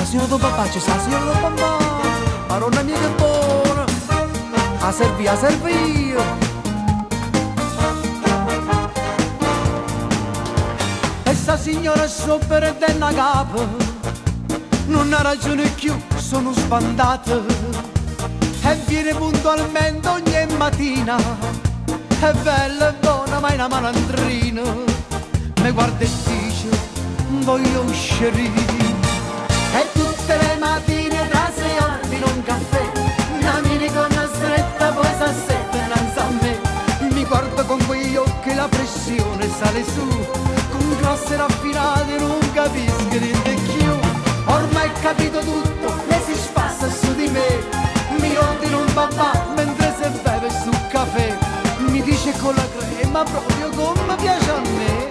la signora tuo papà, c'è sta la signora tuo papà, maronna mia che buona, a servì. E sta signora sto perdendo a capo, non ha ragione più, sono spandata, e viene puntualmente ogni mattina, è bella e buona ma è una malandrina, mi guarda e dice voglio uscire. E tutte le mattine da 6 ordino un caffè, una mini con una stretta poi s'assetta innanzi a me. Mi guarda con quegli occhi, la pressione sale su, con grosse raffinate non capisco niente più. Ormai ho capito tutto, lei si spassa su di me, mi ordina un papà mentre se beve sul caffè. Mi dice con la crema proprio come piace a me,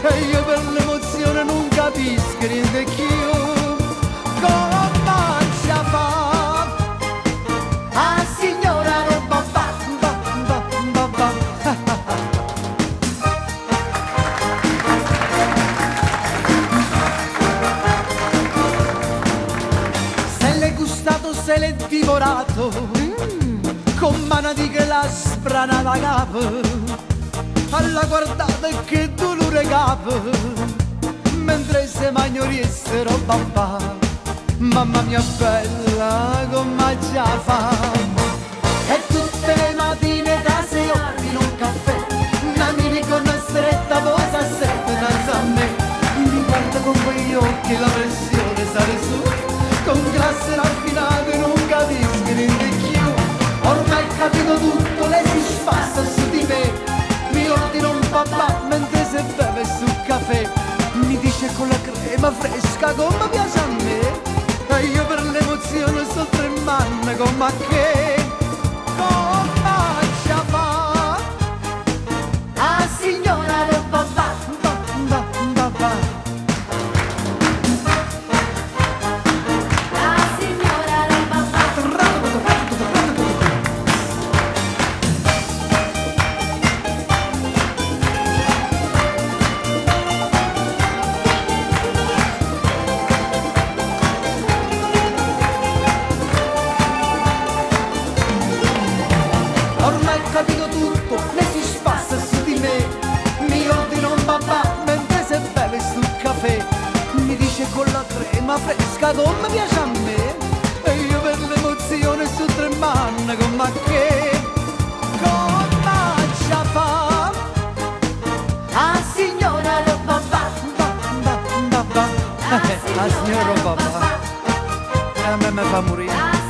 e io per l'emozione non capisco niente più. Come faccia fa? Ah signora lo babà, babà. Se l'hai gustato, se l'hai divorato, con manati che la spranava a capo, alla guardata che dolore capo, mentre se magnorissero babà. Mamma mia bella, come già fa? E tutte le mattine da 6 ordino un caffè, una mini con una stretta posa stretta innanzi a me. Mi guarda con quegli occhi, la pressione sale su, con classe raffinate non capisco niente più. Ormai ho capito tutto, lei si spassa su di me, mi ordina un papà mentre se beve sul caffè. Mi dice con la crema fresca come piace a me, e io per l'emozione sto tremando come che faccia fa? Ah signora lo babà, babà. Ah signora lo babà. Ormai ho capito tutto, lei si spassa su di me, mi ordina un babà mentre se beve sul caffè. Mi dice con la crema fresca come piace a me, e io per l'emozione sto tremando come che faccia fa? Ah signora lo babà. Babà, la signora babà, a me mi fa morire.